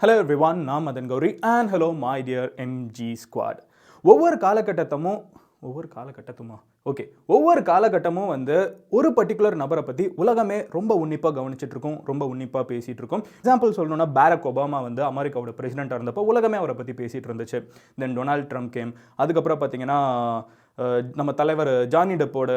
Hello everyone, நான் Madan Gowri and hello my dear MG squad. ஒவ்வொரு காலகட்டமும் வந்து ஒரு பர்டிகுலர் நபரை பற்றி உலகமே ரொம்ப உன்னிப்பாக கவனிச்சிட்டு இருக்கும், ரொம்ப உன்னிப்பாக பேசிகிட்டு இருக்கும். எக்ஸாம்பிள் சொல்லணும்னா பாரக் ஒபாமா வந்து அமெரிக்காவோட பிரசிடென்ட்டாக இருந்தப்போ உலகமே அவரை பற்றி பேசிகிட்டு இருந்துச்சு. தென் டொனால்ட் ட்ரம்ப் கேம். அதுக்கப்புறம் பார்த்தீங்கன்னா நம்ம தலைவர் ஜானி டெப்போட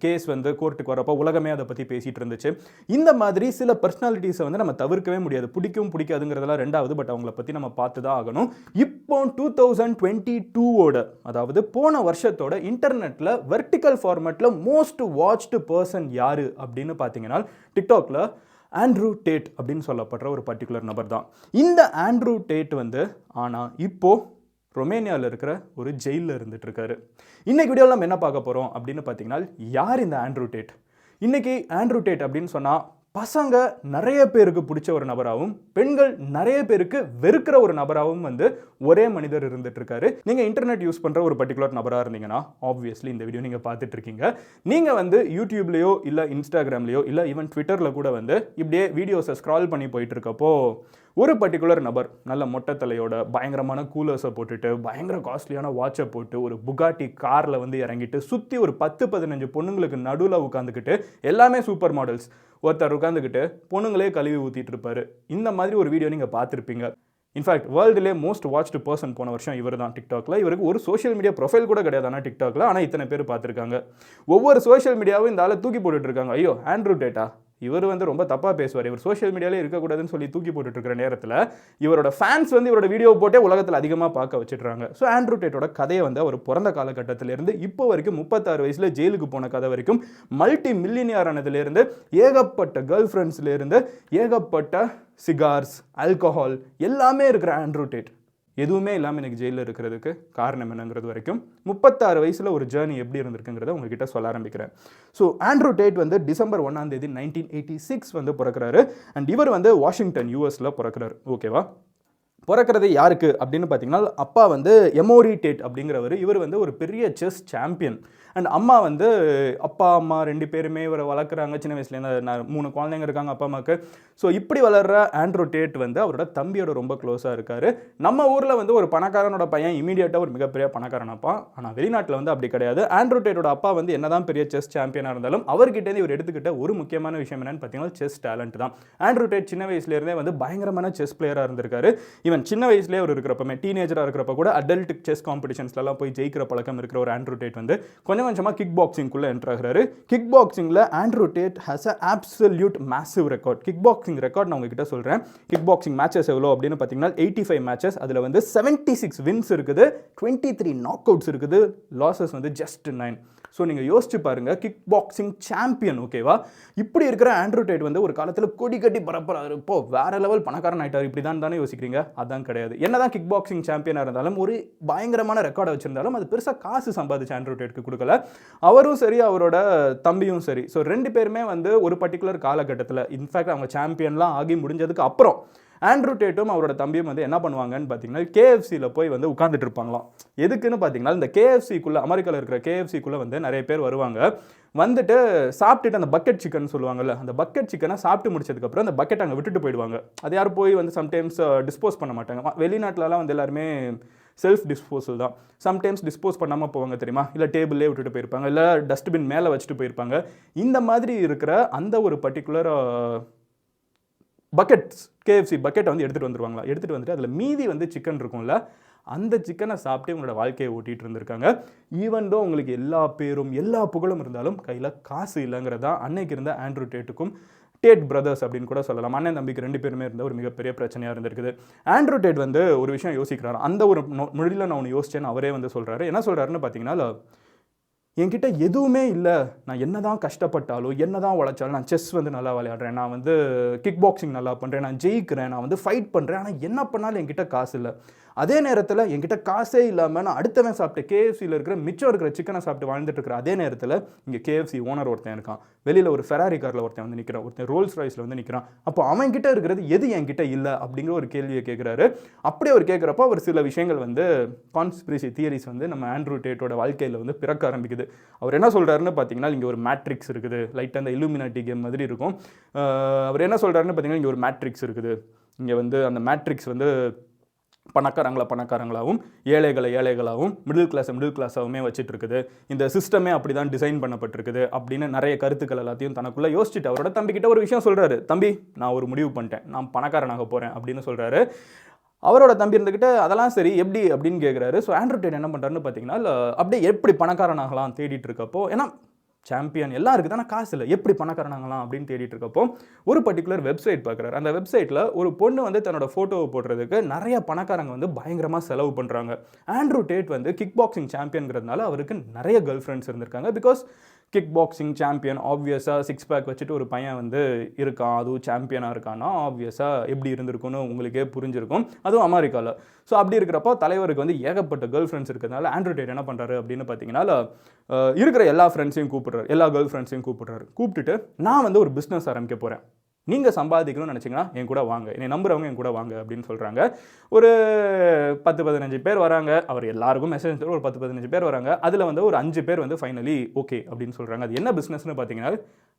கேஸ் வந்து கோர்ட்டுக்கு வரப்போ உலகமே அதை பற்றி பேசிகிட்டு இருந்துச்சு. இந்த மாதிரி சில பர்சனாலிட்டிஸை வந்து நம்ம தவிர்க்கவே முடியாது. பிடிக்காதுங்கிறதெல்லாம் ரெண்டாவது, பட் அவங்கள பற்றி நம்ம பார்த்து தான் ஆகணும். இப்போ 2022 அதாவது போன வருஷத்தோட இன்டர்நெட்டில் வெர்டிக்கல் ஃபார்மேட்டில் மோஸ்ட் வாட்ச்டு பர்சன் யார் அப்படின்னு பார்த்தீங்கன்னா டிக்டாக்ல ஆண்ட்ரூ டேட் அப்படின்னு சொல்லப்படுற ஒரு பர்டிகுலர் நபர் தான். இந்த ஆண்ட்ரூ டேட் வந்து ஆனால் இப்போது ரொமேனியாவில் இருக்கிற ஒரு ஜெயிலில் இருந்துட்டு இருக்காரு. இன்னைக்கு வீடியோவில் நம்ம என்ன பார்க்க போகிறோம் அப்படின்னு பார்த்தீங்கன்னா, யார் இந்த ஆண்ட்ரூ டேட்? இன்னைக்கு ஆண்ட்ரூ டேட் அப்படின்னு சொன்னால் பசங்க நிறைய பேருக்கு பிடிச்ச ஒரு நபராகவும் பெண்கள் நிறைய பேருக்கு வெறுக்கிற ஒரு நபராகவும் வந்து ஒரே மனிதர் இருந்துட்டு இருக்காரு. நீங்கள் இன்டர்நெட் யூஸ் பண்ணுற ஒரு பர்டிகுலர் நபராக இருந்தீங்கன்னா ஆப்வியஸ்லி இந்த வீடியோ நீங்கள் பார்த்துட்டு இருக்கீங்க. நீங்கள் வந்து யூடியூப்லேயோ இல்லை இன்ஸ்டாகிராம்லேயோ இல்லை ஈவன் ட்விட்டரில் கூட வந்து இப்படியே வீடியோஸை ஸ்க்ரால் பண்ணி போயிட்டு இருக்கப்போ ஒரு பர்டிகுலர் நபர் நல்ல மொட்டை தலையோட பயங்கரமான கூலர்ஸை போட்டுட்டு பயங்கர காஸ்ட்லியான வாட்சை போட்டு ஒரு புகாட்டி காரில் வந்து இறங்கிட்டு சுற்றி ஒரு 10-15 பொண்ணுங்களுக்கு நடுவில் உட்காந்துக்கிட்டு எல்லாமே சூப்பர் மாடல்ஸ் ஒருத்தர் உட்காந்துக்கிட்டு பொண்ணுங்களே கழுவி ஊற்றிட்டு இருப்பாரு. இந்த மாதிரி ஒரு வீடியோ நீங்கள் பார்த்துருப்பீங்க. இன்ஃபேக்ட் வேர்ல்டுலேயே மோஸ்ட் வாட்ச்டு பர்சன் போன வருஷம் இவர் தான் டிக்டாக்ல. இவருக்கு ஒரு சோஷியல் மீடியா ப்ரொஃபைல் கூட கிடையாது ஆனால் டிக்டாக்ல. ஆனால் இத்தனை பேர் பார்த்துருக்காங்க. ஒவ்வொரு சோஷியல் மீடியாவும் இந்த ஆளை தூக்கி போட்டுட்டு இருக்காங்க. ஐயோ ஆண்ட்ரூ டேட்டா, இவர் வந்து ரொம்ப தப்பாக பேசுவார், இவர் சோஷியல் மீடியாலே இருக்கக்கூடாதுன்னு சொல்லி தூக்கி போட்டுட்டு இருக்கிற நேரத்தில் இவரோட ஃபேன்ஸ் வந்து இவரோட வீடியோ போட்டே உலகத்தில் அதிகமாக பார்க்க வச்சுட்றாங்க. ஸோ ஆண்ட்ரூ டேட்டோட கதையை வந்து அவர் பிறந்த காலகட்டத்திலேருந்து இப்போ வரைக்கும் 36 வயசில் ஜெயிலுக்கு போன கதை வரைக்கும் மல்டி மில்லியனியர் ஆனதுலேருந்து ஏகப்பட்ட கேர்ள் ஃப்ரெண்ட்ஸ்லேருந்து ஏகப்பட்ட சிகார்ஸ், ஆல்கஹால் எல்லாமே இருக்கிற ஆண்ட்ரூ டேட் எதுவுமே இல்லாமல் எனக்கு ஜெயிலில் இருக்கிறதுக்கு காரணம் என்னங்கிறது வரைக்கும் 36 வயசில் ஒரு ஜேர்னி எப்படி இருந்திருக்குங்கிறத உங்ககிட்ட சொல்ல ஆரம்பிக்கிறேன். ஸோ ஆண்ட்ரூ டேட் வந்து டிசம்பர் 1 1986 வந்து பிறக்கிறாரு. அண்ட் இவர் வந்து வாஷிங்டன் யூஎஸில் பிறக்கிறாரு. ஓகேவா? பிறக்கிறது யாருக்கு அப்படின்னு பார்த்தீங்கன்னா, அப்பா வந்து எமோரி டேட் அப்படிங்கிறவர். இவர் வந்து ஒரு பெரிய செஸ் சாம்பியன். அண்ட் அம்மா வந்து அப்பா அம்மா 2 பேருமே இவரை வளர்க்குறாங்க. சின்ன வயசுலேருந்து 3 குழந்தைங்க இருக்காங்க அப்பா அம்மாவுக்கு. ஸோ இப்படி வளர்கிற ஆண்ட்ரூ டேட் வந்து அவரோட தம்பியோட ரொம்ப க்ளோஸாக இருக்கார். நம்ம ஊரில் வந்து ஒரு பணக்காரனோட பையன் இமீடியட்டாக ஒரு மிகப்பெரிய பணக்காரன் அப்பா. ஆனால் வெளிநாட்டில் வந்து அப்படி கிடையாது. ஆண்ட்ரூ டேட்டோட அப்பா வந்து என்னதான் பெரிய செஸ் சாம்பியனாக இருந்தாலும் அவர்கிட்டேருந்து இவர் எடுத்துக்கிட்ட ஒரு முக்கியமான விஷயம் என்னன்னு பார்த்தீங்கன்னா செஸ் டேலண்ட் தான். ஆண்ட்ரூ டேட் சின்ன வயசுலேருந்தே வந்து பயங்கரமான செஸ் பிளேயராக இருந்திருக்காரு. ஈவன் சின்ன வயசுலேயே அவர் இருக்கிறப்பமே டீனேஜராக இருக்கிறப்ப கூட அடல்ட் செஸ் காம்படிஷன்ஸ்லாம் போய் ஜெயிக்கிற பழக்கம் இருக்கிற ஒரு ஆண்ட்ரூ டேட் வந்து கொஞ்சமாக கிக் பாக்ஸிங்குள்ளே என்டர் ஆகிறாரு. கிக் பாக்ஸிங்கில் Andrew Tate has a absolute massive record. Kick boxing record நான் உங்ககிட்ட சொல்கிறேன். கிக் பாக்ஸிங் மேட்சஸ் எவ்வளோ அப்படின்னு பார்த்தீங்கன்னா 85 மேட்சஸ். அதில் வந்து 76 வின்ஸ் இருக்குது, 23 நாக் அவுட்ஸ் இருக்குது, லாசஸ் வந்து ஜஸ்ட் 9. ஸோ நீங்கள் யோசிச்சு பாருங்கள், கிக் பாக்ஸிங் சாம்பியன். ஓகேவா? இப்படி இருக்கிற ஆண்ட்ரூ டேட் வந்து ஒரு காலத்தில் கொடி கட்டி பரப்புறாரு. இப்போ வேற லெவல் பணக்காரன் ஆகிட்டார். இப்படி தான் தானே யோசிக்கிறீங்க? அதான் கிடையாது. என்னதான் கிக் பாக்ஸிங் சாம்பியனாக இருந்தாலும் ஒரு பயங்கரமான ரெக்கார்டை வச்சிருந்தாலும் அது பெருசாக காசு சம்பாதிச்சு ஆண்ட்ரூ டேட்க்கு கொடுக்கல. அவரும் சரி அவரோட தம்பியும் சரி. ஸோ 2 பேருமே வந்து ஒரு பர்டிகுலர் காலகட்டத்தில் இன்ஃபேக்ட் அவங்க சாம்பியன்லாம் ஆகி முடிஞ்சதுக்கு அப்புறம் ஆண்ட்ரூ டேட்டும் அவரோட தம்பியும் வந்து என்ன பண்ணுவாங்கன்னு பார்த்தீங்கன்னா KFCயில் போய் வந்து உட்காந்துட்டு இருப்பாங்களாம். எதுக்குன்னு பார்த்தீங்கன்னா இந்த KFCக்குள்ளே, அமெரிக்காவில் இருக்கிற KFCக்குள்ளே வந்து நிறைய பேர் வருவாங்க. வந்துட்டு சாப்பிட்டுட்டு அந்த பக்கெட் சிக்கன் சொல்லுவாங்கல்ல, அந்த பக்கெட் சிக்கனை சாப்பிட்டு முடிச்சதுக்கப்புறம் அந்த பக்கெட் அங்கே விட்டுட்டு போயிடுவாங்க. அது யாரும் போய் வந்து சம்டைம்ஸ் டிஸ்போஸ் பண்ண மாட்டாங்க. வெளிநாட்டிலலாம் வந்து எல்லாருமே செல்ஃப் டிஸ்போசல் தான். சம்டைம்ஸ் டிஸ்போஸ் பண்ணாமல் போவாங்க தெரியுமா, இல்லை டேபிள்லேயே விட்டுட்டு போயிருப்பாங்க, இல்லை டஸ்ட்பின் மேலே வச்சுட்டு போயிருப்பாங்க. இந்த மாதிரி இருக்கிற அந்த ஒரு பர்டிகுலர் பக்கெட்ஸ் KFC பக்கெட்டை வந்து எடுத்துகிட்டு வந்துருவாங்களா. எடுத்துகிட்டு வந்துட்டு அதில் மீதி வந்து சிக்கன் இருக்கும்ல, அந்த சிக்கனை சாப்பிட்டு உங்களோட வாழ்க்கையை ஓட்டிகிட்டு இருந்திருக்காங்க. ஈவன் தோ உங்களுக்கு எல்லா பேரும் எல்லா புகழும் இருந்தாலும் கையில் காசு இல்லைங்கிறது தான் அன்னைக்கு இருந்த ஆண்ட்ரூ டேட்டுக்கும் டேட் பிரதர்ஸ் அப்படின்னு கூட சொல்லலாம். அண்ணன் தம்பிக்கு 2 பேருமே இருந்த ஒரு மிகப்பெரிய பிரச்சனையாக இருந்திருக்குது. ஆண்ட்ரூ டேட் வந்து ஒரு விஷயம் யோசிக்கிறாரு. அந்த ஒரு மொழியில் நான் ஒன்று யோசிச்சேன்னு அவரே வந்து சொல்கிறாரு. என்ன சொல்கிறாருன்னு பார்த்தீங்கன்னா, என்கிட்ட எதுவுமே இல்லை, நான் என்ன தான் கஷ்டப்பட்டாலும் என்ன தான் உழைச்சாலும் நான் செஸ் வந்து நல்லா விளையாடுறேன், நான் வந்து கிக் பாக்ஸிங் நல்லா பண்ணுறேன், நான் ஜெயிக்கிறேன், நான் வந்து ஃபைட் பண்ணுறேன், ஆனால் என்ன பண்ணாலும் என்கிட்ட காசு இல்லை. அதே நேரத்தில் என்கிட்ட காசே இல்லாமல் நான் அடுத்தவன் சாப்பிட்டு KFCயில் இருக்கிற மிச்சம் இருக்கிற சிக்கனை சாப்பிட்டு வாழ்ந்துட்டு இருக்கிற அதே நேரத்தில் இங்கே KFC ஓனர் ஒருத்தன் இருக்கான், வெளியில் ஒரு ஃபெராரி காரில் ஒருத்தன் வந்து நிற்கிறான், ஒருத்தன் ரோல்ஸ் ராய்ஸில் வந்து நிற்கிறான். அப்போ அவன்கிட்ட இருக்கிறது எது என்கிட்ட இல்லை அப்படிங்கிற ஒரு கேள்வியை கேட்குறாரு. அப்படி அவர் கேட்குறப்போ அவர் சில விஷயங்கள் வந்து கான்ஸ்பிரசி தியரிஸ் வந்து நம்ம ஆண்ட்ரூ டேட்டோட வாழ்க்கையில் வந்து பிறக்க ஆரம்பிக்குது. அவர் என்ன சொல்கிறாருன்னு பார்த்தீங்கன்னா, இங்கே ஒரு மேட்ரிக்ஸ் இருக்குது, லைட்டாக அந்த இல்லுமினாட்டி கேம் மாதிரி இருக்கும். அவர் என்ன சொல்கிறாருன்னு பார்த்தீங்கன்னா, இங்கே ஒரு மேட்ரிக்ஸ் இருக்குது, இங்கே வந்து அந்த மேட்ரிக்ஸ் வந்து பணக்காரங்களாகவும் ஏழைகளாகவும் மிடில் கிளாஸாகவுமே வச்சுட்டு இருக்குது. இந்த சிஸ்டமே அப்படி தான் டிசைன் பண்ணப்பட்டிருக்குது அப்படின்னு நிறைய கருத்துக்கள் எல்லாத்தையும் தனக்குள்ளே யோசிச்சுட்டு அவரோட தம்பிக்கிட்ட ஒரு விஷயம் சொல்கிறாரு. தம்பி, நான் ஒரு முடிவு பண்ணிட்டேன், நான் பணக்காரனாக போகிறேன் அப்படின்னு சொல்கிறாரு. அவரோட தம்பி இருந்துக்கிட்ட அதெல்லாம் சரி எப்படி அப்படின்னு கேட்குறாரு. ஸோ ஆண்ட்ரூ டேட் என்ன பண்ணுறாருன்னு பார்த்தீங்கன்னா, அப்படியே எப்படி பணக்காரனாகலாம் தேடிட்டு இருக்கப்போ, ஏன்னா சாம்பியன் எல்லாம் இருக்குது, ஆனால் காசு இல்லை, எப்படி பணக்காரனாகலாம் அப்படின்னு தேடிட்டு இருக்கப்போ ஒரு பர்டிகுலர் வெப்சைட் பார்க்குறாரு. அந்த வெப்சைட்டில் ஒரு பொண்ணு வந்து தன்னோட ஃபோட்டோவை போடுறதுக்கு நிறைய பணக்காரங்க வந்து பயங்கரமாக செலவு பண்ணுறாங்க. ஆண்ட்ரூ டேட் வந்து கிக் பாக்ஸிங் சாம்பியன்கிறதுனால அவருக்கு நிறைய கேர்ள் ஃப்ரெண்ட்ஸ் இருந்திருக்காங்க. பிகாஸ் கிக் பாக்ஸிங் சாம்பியன் ஆப்வியஸாக 6 பேக் வச்சுட்டு ஒரு பையன் வந்து இருக்கான், அதுவும் சாம்பியனாக இருக்கான்னா ஆப்வியஸாக எப்படி இருந்திருக்குன்னு உங்களுக்கே புரிஞ்சிருக்கும், அதுவும் அமெரிக்காவில். ஸோ அப்படி இருக்கிறப்போ தலைவருக்கு வந்து ஏகப்பட்ட கேர்ள் ஃப்ரெண்ட்ஸ் இருக்கிறதுனால ஆண்ட்ரூ டேட் என்ன பண்ணுறாரு அப்படின்னு பார்த்தீங்கன்னா, இருக்கிற எல்லா ஃப்ரெண்ட்ஸையும் கூப்பிட்றாரு, எல்லா கேர்ள் ஃப்ரெண்ட்ஸையும் கூப்பிட்டுட்டு நான் வந்து ஒரு பிஸ்னஸ் ஆரம்பிக்க போகிறேன், நீங்கள் சம்பாதிக்கணும்னு நினச்சிங்கன்னா என் கூட வாங்க, என்னை நம்புறவங்க என் கூட வாங்க அப்படின்னு சொல்கிறாங்க. ஒரு 10-15 பேர் வராங்க. அவர் எல்லாருக்கும் மெசேஜ் ஒரு 10-15 பேர் வராங்க. அதில் வந்து ஒரு 5 பேர் வந்து ஃபைனலி ஓகே அப்படின்னு சொல்கிறாங்க. அது என்ன பிஸ்னஸ்னு பார்த்தீங்கன்னா,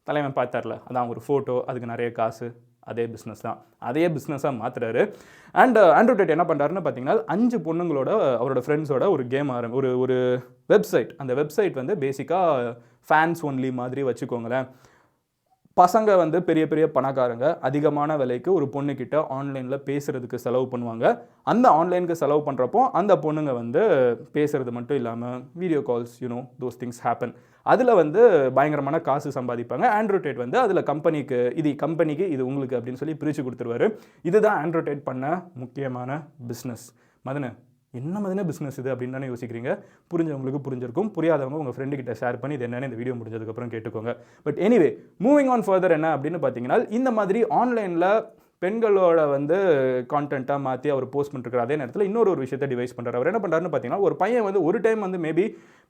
தலைவன் பார்த்தார்ல, அதான் ஒரு ஃபோட்டோ, அதுக்கு நிறைய காசு, அதே பிஸ்னஸ் தான், அதே பிஸ்னஸாக மாற்றுறாரு. அண்ட் ஆண்ட்ரூ டேட் என்ன பண்ணுறாருன்னு பார்த்தீங்கன்னா, 5 பொண்ணுங்களோட அவரோட ஃப்ரெண்ட்ஸோட ஒரு கேம் ஒரு வெப்சைட். அந்த வெப்சைட் வந்து பேசிக்காக ஃபேன்ஸ் ஒன்லி மாதிரி வச்சுக்கோங்களேன். பசங்க வந்து பெரிய பெரிய பணக்காரங்க அதிகமான விலைக்கு ஒரு பொண்ணுக்கிட்ட ஆன்லைனில் பேசுகிறதுக்கு செலவு பண்ணுவாங்க. அந்த ஆன்லைனுக்கு செலவு பண்ணுறப்போ அந்த பொண்ணுங்க வந்து பேசுகிறது மட்டும் இல்லாமல் video calls, those things happen. அதில் வந்து பயங்கரமான காசு சம்பாதிப்பாங்க. ஆண்ட்ரூ டேட் வந்து அதில் கம்பெனிக்கு இது உங்களுக்கு அப்படின்னு சொல்லி பிரித்து கொடுத்துருவாரு. இதுதான் ஆண்ட்ரூ டேட் பண்ண முக்கியமான பிஸ்னஸ். என்ன மாதிரியான பிஸ்னஸ் இது அப்படின்னு தானே யோசிக்கிறீங்க. புரிஞ்சவங்களுக்கு புரிஞ்சிருக்கும், புரியாதவங்க உங்கள் ஃப்ரெண்டு கிட்ட ஷேர் பண்ணி இது என்னென்னு இந்த வீடியோ முடிஞ்சதுக்கப்புறம் கேட்டுக்கோங்க. But anyway, moving on further என்ன அப்படின்னு பார்த்தீங்கன்னா, இந்த மாதிரி ஆன்லைனில் பெண்களோட வந்து கான்டென்ட்டாக மாற்றி அவர் போஸ்ட் பண்ணிருக்காரு. அதே நேரத்தில் இன்னொரு விஷயத்தை டிவைஸ் பண்ணுறாரு. அவர் என்ன பண்ணுறாருன்னு பார்த்தீங்கன்னா, ஒரு பையன் வந்து ஒரு டைம் வந்து மேபி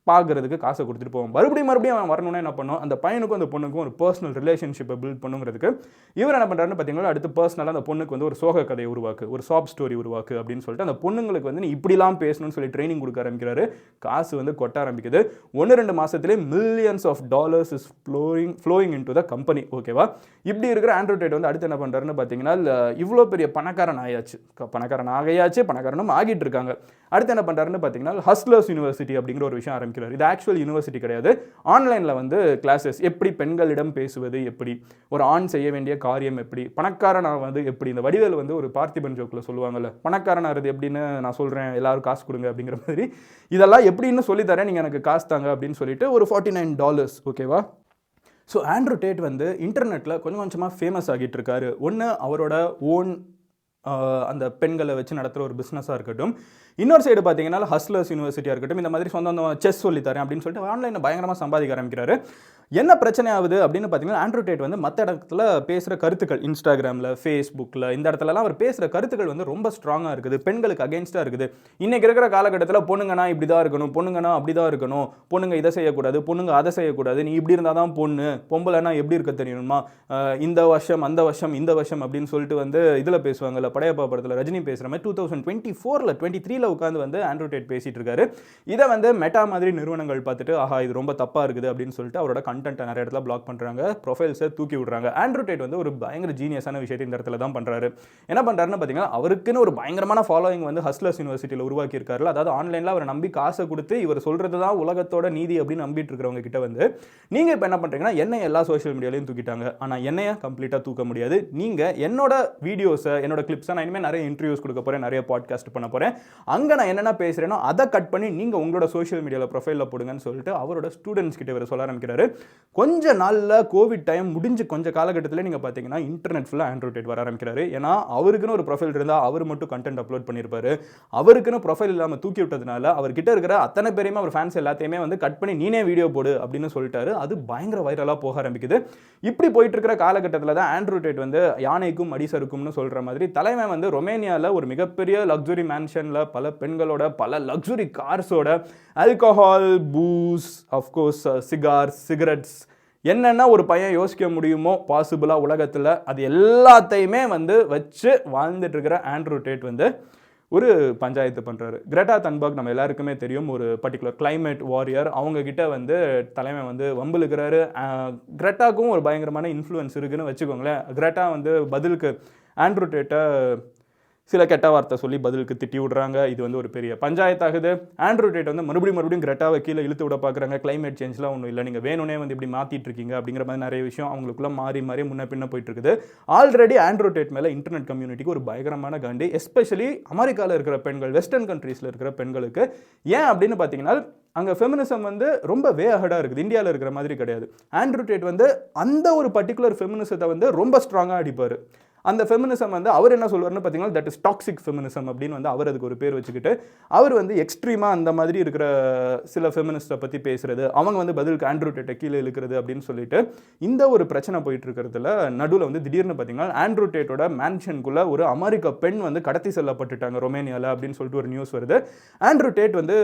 பார்க்குறதுக்கு காசை கொடுத்துட்டு போவோம், மறுபடியும் அவன் வரணும்னா என்ன பண்ணும், அந்த பையனுக்கும் அந்த பொண்ணுக்கும் ஒரு பர்சனல் ரிலேஷன்ஷிப்பை பில்ட் பண்ணுங்கிறதுக்கு இவர் என்ன பண்ணுறாருன்னு பார்த்தீங்கன்னா, அடுத்து பர்சனலாக அந்த பொண்ணுக்கு வந்து ஒரு சோக கதையை உருவாக்கு, ஒரு சாப் ஸ்டோரி உருவாக்கு அப்படின்னு சொல்லிட்டு அந்த பொண்ணுங்களுக்கு வந்து நீ இப்படிலாம் பேசணும்னு சொல்லி ட்ரைனிங் கொடுக்க ஆரம்பிக்கிறாரு. காசு வந்து கொட்ட ஆரம்பிக்குது. 1-2 மாதத்துலேயே millions of dollars is flowing in to the company. ஓகேவா? இப்படி இருக்கிற ஆண்ட்ரூ டேட் வந்து அடுத்து என்ன பண்ணுறாருன்னு பார்த்தீங்கன்னா, இவ்வளோ பெரிய பணக்காரன் ஆகையாச்சு, பணக்காரனும் ஆகிட்டு இருக்காங்க. அடுத்து என்ன பண்ணுறாருன்னு பார்த்தீங்கன்னா, ஹஸ்லர்ஸ் யூனிவர்சிட்டி அப்படிங்கிற ஒரு விஷயம் ஆரம்பிக்கிறார். இது ஆக்சுவல் யூனிவர்சிட்டி கிடையாது. ஆன்லைனில் வந்து கிளாஸஸ், எப்படி பெண்களிடம் பேசுவது, எப்படி ஒரு ஆண் செய்ய வேண்டிய காரியம், எப்படி பணக்காரனாக வந்து எப்படி, இந்த வடிவேல் வந்து ஒரு பார்த்திபன் ஜோக்கில் சொல்லுவாங்கல்ல, பணக்காரனாகிறது எப்படின்னு நான் சொல்கிறேன், எல்லாரும் காசு கொடுங்க அப்படிங்கிற மாதிரி, இதெல்லாம் எப்படின்னு சொல்லித்தரேன், நீங்கள் எனக்கு காசு தாங்க அப்படின்னு சொல்லிட்டு ஒரு $49. ஓகேவா? ஸோ ஆண்ட்ரூ டேட் வந்து இன்டர்நெட்டில் கொஞ்சமாக ஃபேமஸ் ஆகிட்டு இருக்காரு. ஒன்று அவரோட ஓன் அந்த பெண்களை வச்சு நடத்துகிற ஒரு பிஸ்னஸாக இருக்கட்டும், இன்னொரு சைடு பார்த்தீங்கன்னா ஹஸ்லர்ஸ் யூனிவர்சிட்டியாக இருக்கட்டும், இந்த மாதிரி சொந்த செஸ் சொல்லித்தரேன் அப்படின்னு சொல்லிட்டு ஆன்லைனில் பயங்கரமாக சம்பாதிக்க ஆரம்பிக்கிறாரு. என்ன பிரச்சனை ஆகுது அப்படின்னு பார்த்தீங்கன்னா, ஆண்ட்ரூ டேட் வந்து மற்ற இடத்துல பேசுகிற கருத்துக்கள், இன்ஸ்டாகிராமில், ஃபேஸ்புக்கில், இந்த இடத்துலலாம் அவர் பேசுகிற கருத்துக்கள் வந்து ரொம்ப ஸ்ட்ராங்காக இருக்குது, பெண்களுக்கு அகேன்ஸ்டாக இருக்குது. இன்றைக்கி இருக்கிற காலகட்டத்தில் பொண்ணுங்கன்னா இப்படி தான் இருக்கணும், பொண்ணுங்கன்னா அப்படி தான் இருக்கணும், பொண்ணுங்க இதை செய்யக்கூடாது, பொண்ணுங்க அதை செய்யக்கூடாது, நீ இப்படி இருந்தால் தான் பொண்ணு, பொம்பளைனா எப்படி இருக்க தெரியணுமா, இந்த வருஷம் அந்த வருஷம் இந்த வருஷம் அப்படின்னு சொல்லிட்டு வந்து இதில் பேசுவாங்கல்ல, படையப்பா படத்தில் ரஜினி பேசுகிற மாதிரி 2024 23 உட்காந்து வந்து ஆண்ட்ரூ டேட் பேசிகிட்டு இருக்காரு. இதை வந்து மெட்டா மாதிரி நிறுவனங்கள் பார்த்துட்டு ஆஹா இது ரொம்ப தப்பாக இருக்குது அப்படின்னு சொல்லிட்டு அவரோட கண்டென்ட்டை நிறைய இடத்துல பிளாக் பண்ணுறாங்க, ப்ரொஃபைல்ஸை தூக்கி விடுறாங்க. ஆண்ட்ரூ டேட் வந்து ஒரு பயங்கர ஜீனியஸான விஷயத்தை இந்த இடத்துல தான் பண்ணுறாரு. என்ன பண்ணுறாருன்னு பார்த்தீங்கன்னா, அவருக்குன்னு ஒரு பயங்கரமான ஃபாலோயிங் வந்து ஹஸ்லர்ஸ் யூனிவர்சிட்டியில் உருவாக்கி இருக்காரு. அதாவது ஆன்லைனில் அவரை நம்பி காசை கொடுத்து இவர் சொல்கிறது தான் உலகத்தோட நீதி அப்படின்னு நம்பிட்டு இருக்கிறவங்க கிட்ட வந்து நீங்கள் இப்போ என்ன பண்ணுறீங்கன்னா, என்னை எல்லா சோஷியல் மீடியாலையும் தூக்கிட்டாங்க, ஆனால் என்னைய கம்ப்ளீட்டாக தூக்க முடியாது. நீங்கள் என்னோட வீடியோஸை, என்னோட கிளிப்ஸை நான் இனிமேல் நிறைய இன்டர்வியூஸ் கொடுக்க போகிறேன், நிறைய பாட்காஸ்ட் பண்ண போகிறேன், அங்கே நான் என்னென்ன பேசுகிறேனோ அதை கட் பண்ணி நீங்கள் உங்களோட சோஷியல் மீடியாவில் ப்ரொஃபைலில் போடுங்கன்னு சொல்லிட்டு அவரோட ஸ்டூடெண்ட்ஸ் கிட்ட இவர் சொல்ல ஆரம்பிக்கிறாரு. கொஞ்ச நாளில் கோவிட் டைம் முடிஞ்சு கொஞ்ச காலகட்டத்தில் நீங்கள் பார்த்தீங்கன்னா இன்டர்நெட் ஃபுல்லாக ஆண்ட்ரூ டேட் வர ஆரம்பிக்கிறாரு. ஏன்னா அவருக்குன்னு ஒரு ப்ரொஃபைல் இருந்தால் அவர் மட்டும் கண்டென்ட் அப்லோட் பண்ணியிருப்பாரு. அவருக்குன்னு ப்ரொஃபைல் இல்லாமல் தூக்கி விட்டதுனால அவர்கிட்ட இருக்கிற அத்தனை பேரையுமே அவர் ஃபேன்ஸ் எல்லாத்தையுமே வந்து கட் பண்ணி நீனே வீடியோ போடு அப்படின்னு சொல்லிட்டாரு. அது பயங்கர வைரலாக போக ஆரம்பிக்குது. இப்படி போயிட்டு இருக்கிற காலகட்டத்தில் தான் ஆண்ட்ரூ டேட் வந்து யானைக்கும் அடிசருக்கும்னு சொல்கிற மாதிரி தலைவன் வந்து ரொமேனியாவில் ஒரு மிகப்பெரிய லக்ஸுரி மேன்ஷனில் பல பெண்களோட, பல லக்ஸுரி கார்ஸோட, ஆல்கஹால், பூஸ், அஃப்கோர்ஸ் சிகார்ஸ், சிகரெட்ஸ், என்னென்ன ஒரு பையன் யோசிக்க முடியுமோ பாசிபிளாக உலகத்தில் அது எல்லாத்தையுமே வந்து வச்சு வாழ்ந்துட்டு இருக்கிற ஆண்ட்ரூ டேட் வந்து ஒரு பஞ்சாயத்து பண்ணுறாரு. கிரெட்டா தன்பர்க் நம்ம எல்லாருக்குமே தெரியும், ஒரு பர்டிகுலர் கிளைமேட் வாரியர். அவங்க கிட்ட வந்து தலைமை வந்து வம்பிழுக்கிறாரு. கிரெட்டாக்கும் ஒரு பயங்கரமான இன்ஃப்ளூயன்ஸ் இருக்குன்னு வச்சுக்கோங்களேன். கிரெட்டா வந்து பதிலுக்கு ஆண்ட்ரூ டேட்டை சில கெட்ட வார்த்தை சொல்லி பதிலுக்கு திட்டி விடுறாங்க. இது வந்து ஒரு பெரிய பஞ்சாயத்தாகுது. ஆண்ட்ரூ டேட் வந்து மறுபடியும் கிரெட்டாவை கீழே இழுத்து விட பார்க்குறாங்க. கிளைமேட் சேஞ்ச்லாம் ஒன்றும் இல்லை, நீங்கள் வேணும்னே வந்து இப்படி மாற்றிட்டு இருக்கீங்க அப்படிங்கிற மாதிரி நிறைய விஷயம் அவங்களுக்குள்ள மாறி முன்ன பின்ன போயிட்டு இருக்குது. ஆல்ரெடி ஆண்ட்ரூ டேட் மேலே இன்டர்நெட் கம்யூனிட்டிக்கு ஒரு பயங்கரமான காண்டி, எஸ்பெஷலி அமெரிக்காவில் இருக்கிற பெண்கள், வெஸ்டர்ன் கண்ட்ரீஸில் இருக்கிற பெண்களுக்கு. ஏன் அப்படின்னு பார்த்தீங்கன்னா, அங்கே ஃபெமினிசம் வந்து ரொம்ப வே அஹெடாக இருக்குது, இந்தியாவில் இருக்கிற மாதிரி கிடையாது. ஆண்ட்ரூ டேட் வந்து அந்த ஒரு பர்டிகுலர் ஃபெமினிசத்தை வந்து ரொம்ப ஸ்ட்ராங்காக அடிப்பார். அந்த ஃபெமினிசம் வந்து அவர் என்ன சொல்வார்னு பார்த்தீங்கன்னா, தட் இஸ் டாக்ஸிக் ஃபெமினிசம் அப்படின்னு வந்து அவர் அதுக்கு ஒரு பேர் வச்சுக்கிட்டு, அவர் வந்து எக்ஸ்ட்ரீமாக அந்த மாதிரி இருக்கிற சில ஃபெமினிஸ்ட்டை பற்றி பேசுறது, அவங்க வந்து பதிலுக்கு ஆண்ட்ரூ டேட்டை கீழே இழுக்கிறது அப்படின்னு சொல்லிட்டு இந்த ஒரு பிரச்சனை போயிட்டு இருக்கிறதுல நடுவில் வந்து திடீர்னு பார்த்தீங்கன்னா ஆண்ட்ரூ டேட்டோட மேன்ஷனுக்குள்ள ஒரு அமெரிக்க பெண் வந்து கடத்தி செல்லப்பட்டுட்டாங்க ரொமேனியாவில் அப்படின்னு சொல்லிட்டு ஒரு நியூஸ் வருது. ஆண்ட்ரூ டேட் வந்து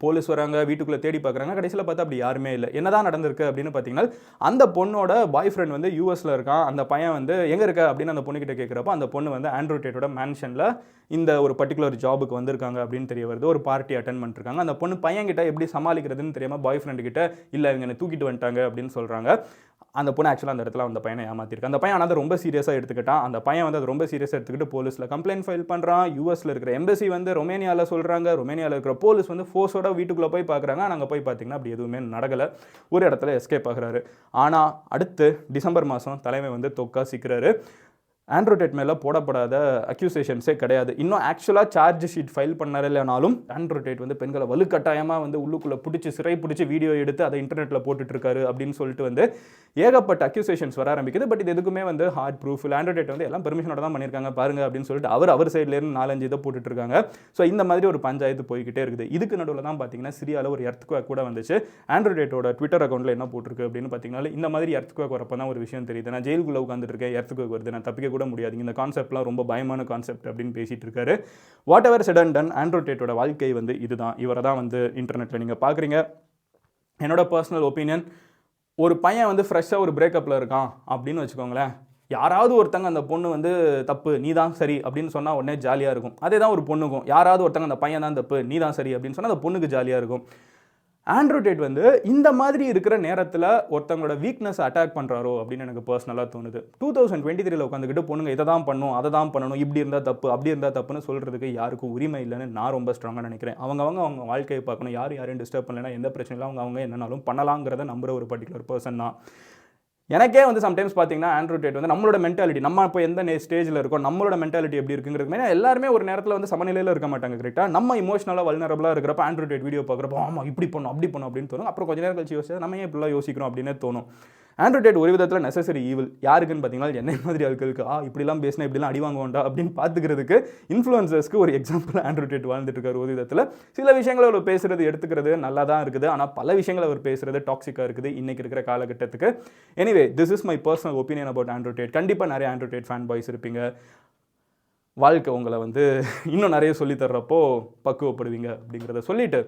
போலீஸ் வராங்க, வீட்டுக்குள்ளே தேடி பார்க்குறாங்க. கடைசியில் பார்த்தா அப்படி யாருமே இல்லை. என்னதான் நடந்திருக்கு அப்படின்னு பார்த்தீங்கன்னா, அந்த பொண்ணோட பாய் ஃப்ரெண்ட் வந்து யூஎஸில் இருக்கான். அந்த பையன் வந்து எங்கே இருக்க அப்படின்னு அந்த பொண்ணுக்கிட்ட கேட்குறப்போ, அந்த பொண்ணு வந்து ஆண்ட்ரூ டேட்டோட மேன்ஷனில் இந்த ஒரு பர்டிகுலர் ஜாபுக்கு வந்திருக்காங்க அப்படின்னு தெரிய வருது. ஒரு பார்ட்டி அட்டென்ட் பண்ணிருக்காங்க. அந்த பொண்ணு பையன்கிட்ட எப்படி சமாளிக்கிறதுன்னு தெரியாமல் பாய் ஃப்ரெண்டு கிட்ட இல்லை இவங்க தூக்கிட்டு வந்துட்டாங்க அப்படின்னு சொல்கிறாங்க. அந்த பொண்ணு ஆக்சுவலாக அந்த இடத்துல அந்த பையனை ஏமாத்திருக்கு. அந்த பையன் ஆனால் ரொம்ப சீரியஸாக எடுத்துக்கிட்டான். அந்த பையன் வந்து அது ரொம்ப சீரியஸாக எடுத்துக்கிட்டு போலீஸில் கம்ப்ளைண்ட் ஃபைல் பண்ணுறான். யூஎஸில் இருக்கிற எம்பசி வந்து ரொமேனியாவில் சொல்கிறாங்க. ரொமேனியாவில் இருக்கிற போலீஸ் வந்து ஃபோர்ஸோட வீட்டுக்குள்ளே போய் பார்க்குறாங்க. நாங்கள் போய் பார்த்தீங்கன்னா அப்படி எதுவுமே நடக்கலை. ஒரு இடத்துல எஸ்கேப் ஆகுறாரு. ஆனால் அடுத்து டிசம்பர் மாதம் தலைமை வந்து தொக்கா சிக்கிறாரு. ஆண்ட்ரூ டேட் மேலே போடப்படாத அக்யூசேஷன்ஸே கிடையாது. இன்னும் ஆக்சுவலாக சார்ஜ் ஷீட் ஃபைல் பண்ணார் இல்லைனாலும் ஆண்ட்ரூ டேட் வந்து பெண்களை வலுக்கட்டாயமாக வந்து உள்ளுக்குள்ளே சிறை பிடிச்சி வீடியோ எடுத்து அதை இன்டர்நெட்டில் போட்டுட்ருக்காரு அப்படின்னு சொல்லிட்டு வந்து ஏகப்பட்ட அக்யூசேஷன்ஸ் வர ஆரம்பிக்குது. பட் இது எதுக்குமே வந்து ஹார்ட் ப்ரூஃப் இல்லை. ஆண்ட்ரூ டேட் வந்து எல்லாம் பெர்மிஷனோட தான் பண்ணியிருக்காங்க பாருங்க அப்படின்னு சொல்லிட்டு அவர் சைட்லேருந்து 4-5 இதை போட்டுட்ருக்காங்க. ஸோ இந்த மாதிரி ஒரு பஞ்சாயத்து போய்கிட்டே இருக்குது. இதுக்கு நடுவில் தான் பார்த்தீங்கன்னா சிரியாவில் ஒரு எர்த்குவேக் கூட வந்துச்சு. ஆண்ட்ரூ டேட்டோட ட்விட்டர் அக்கௌண்ட்டில் என்ன போட்டிருக்கு அப்படின்னு பார்த்தீங்கன்னா, இந்த மாதிரி எர்த்குவேக் வரப்போ தான் ஒரு விஷயம் தெரியுது. நான் ஜெயிலுக்குள்ளே உட்காந்துட்டு இருக்கேன், எர்த்குவேக் வருது, நான் தப்பிக்க கூட முடியாது, இந்த கான்செப்ட்லாம் ரொம்ப பயமான கான்செப்ட் அப்படின்னு பேசிட்டு இருக்காரு. Whatever set and done, Andrew டேட்டோட வாழ்க்கை வந்து இதுதான். இவரை தான் வந்து இன்டர்நெட்டில் நீங்கள் பார்க்குறீங்க. என்னோட பர்சனல் ஒப்பீனியன், ஒரு பையன் வந்து ஃப்ரெஷ்ஷாக ஒரு பிரேக்கப்பில் இருக்கான் அப்படின்னு வச்சுக்கோங்களேன், யாராவது ஒருத்தங்க அந்த பொண்ணு வந்து தப்பு நீ தான் சரி அப்படின்னு சொன்னால் உடனே ஜாலியாக இருக்கும். அதே தான் ஒரு பொண்ணுக்கும், யாராவது ஒருத்தங்க அந்த பையன் தான் தப்பு நீ தான் சரி அப்படின்னு சொன்னால் அந்த பொண்ணுக்கு ஜாலியாக இருக்கும். ஆண்ட்ரூ டேட் வந்து இந்த மாதிரி இருக்கிற நேரத்தில் ஒருத்தங்களோட வீக்னஸ் அட்டாக் பண்ணுறாரோ அப்படின்னு எனக்கு பர்சனலாக தோணுது. 2023 உட்காந்துக்கிட்டு பொண்ணுங்க இதை தான் பண்ணணும், அதை தான் பண்ணணும், இப்படி இருந்தால் தப்பு அப்படி இருந்தால் தப்புன்னு சொல்கிறதுக்கு யாருக்கும் உரிமை இல்லைன்னு நான் ரொம்ப ஸ்ட்ராங்காக நினைக்கிறேன். அவங்க வாழ்க்கையை பார்க்கணும். யாரையும் டிஸ்டர்ப் பண்ணலைன்னா எந்த பிரச்சனையும் அவங்க என்னன்னாலும் பண்ணலாங்கிறத நம்புகிற ஒரு பர்டிகுலர் பர்சன் தான். எனக்கே வந்து சம்டைம்ஸ் பார்த்தீங்கன்னா ஆண்ட்ரூ டேட் வந்து நம்மளோட மென்டாலிட்டி, நம்ம இப்போ எந்த ஸ்டேஜில் இருக்கோம், நம்மளோட மென்டாலிட்டி எப்படி இருக்குங்கிறது மாதிரி எல்லாருமே ஒரு நேரத்தில் வந்து சமநிலையில் இருக்க மாட்டாங்க. கரெக்டாக நம்ம இமோஷனலாக வல்னரபிளாக இருக்கிறப்ப ஆண்ட்ரூ டேட் வீடியோ பார்க்குறப்போ ஆமாம் இப்படி பண்ணணும் அப்படி பண்ணணும் அப்படின்னு தோணும். அப்புறம் கொஞ்ச நேரம் கழிச்சு யோசிச்சா நம்ம ஏன் இப்படிலாம் யோசிக்கிறோம் அப்படின்னு தோணும். ஆண்ட்ரூ டேட் ஒரு விதத்தில் நெசசரி ஈவில். யாருக்குன்னு பார்த்தீங்கன்னா என்னை மாதிரி ஆட்களுக்கு இப்படிலாம் பேசினா இப்படிலாம் அடி வாங்குவோண்டா அப்படின்னு பார்த்துக்கிறதுக்கு இன்ஃப்ளூயன்சர்ஸ்க்கு ஒரு எக்ஸாம்பிள் ஆண்ட்ரூ டேட் வாழ்ந்துட்டு இருக்காரு. ஒரு விதத்தில் சில விஷயங்களை அவர் பேசுறது எடுத்துக்கிறது நல்லா தான் இருக்குது, ஆனால் பல விஷயங்கள் அவர் பேசுறது டாக்ஸிக்காக இருக்குது இன்னைக்கு இருக்கிற காலகட்டத்துக்கு. Anyway, this is my personal opinion about Andrew date. கண்டிப்பாக நிறைய ஆண்ட்ரூ டேட் ஃபேன் பாய்ஸ் இருப்பீங்க. வாழ்க்கை உங்களை வந்து இன்னும் நிறைய சொல்லித்தர்றப்போ பக்குவப்படுவீங்க அப்படிங்கிறத சொல்லிட்டு,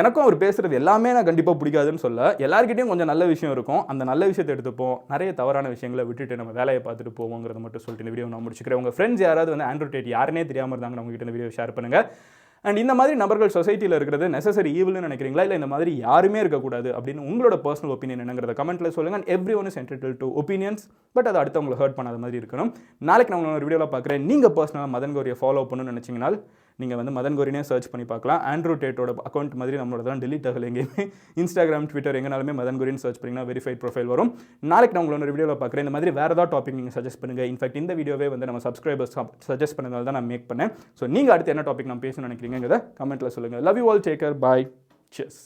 எனக்கும் அவர் பேசுகிறது எல்லாமே நான் கண்டிப்பாக பிடிக்காதுன்னு சொல்ல, எல்லாருக்கிட்டையும் கொஞ்சம் நல்ல விஷயம் இருக்கும். அந்த நல்ல விஷயத்தை எடுத்துப்போம், நிறைய தவறான விஷயங்களை விட்டுட்டு நம்ம வேலையை பார்த்துட்டு போவோங்கிறத மட்டும் சொல்லிட்டு இந்த வீடியோ நான் முடிச்சுக்கிறேன். உங்கள் ஃப்ரெண்ட்ஸ் யாராவது வந்து ஆண்ட்ரூ டேட் யாருனே தெரியாமல் இருந்தாங்க, உங்ககிட்ட இந்த வீடியோ ஷேர் பண்ணுங்கள். அண்ட் இந்த மாதிரி நபர்கள் சொசைட்டியில் இருக்கிறது நெசசரி ஈவில்னு நினைக்கிறீங்களா, இல்லை இந்த மாதிரி யாருமே இருக்கக்கூடாது அப்படின்னு உங்களோட பர்சனல் ஒப்பீனியன் என்னங்கிறத கமெண்ட்டில் சொல்லுங்கள். And every one is entitled to opinions, but அது அடுத்தவங்களை ஹர்ட் பண்ணாத மாதிரி இருக்கணும். நாளைக்கு நான் உங்களோட வீடியோவில் பார்க்குறேன். நீங்கள் பர்சனலாக மதன் கௌரியை ஃபாலோ பண்ணணும்னு நினச்சிங்கன்னா நீங்கள் வந்து மதன் கௌரினே சர்ச் பண்ணி பார்க்கலாம். ஆண்ட்ரூ டேட்டோட அக்கௌண்ட் மாதிரி நம்மளோட தான் டெலிட் ஆகலை எங்கேயுமே. இன்ஸ்டாகிராம், ட்விட்டர் எங்கனாலுமே மதன் கௌரின்னு சர்ச் பண்ணிங்கன்னா வெரிஃபைட் ப்ரொஃபைல் வரும். நாளைக்கு நான் உங்களோட வீடியோவில் பார்க்குறேன். இந்த மாதிரி வேறு ஏதாவது டாபிக் நீங்கள் சஜஸ்ட் பண்ணுங்கள். இன்ஃபேக்ட் இந்த வீடியோவே வந்து நம்ம சப்ஸ்கிரைபர்ஸ் சஜஸ்ட் பண்ணதால தான் நான் மேக் பண்ணேன். ஸோ நீங்கள் அடுத்து என்ன டாபிக் நான் பேசணும்னு நினைக்கிறீங்கிறத கமெண்ட்டில் சொல்லுங்கள். Love you all, take care, bye, cheers.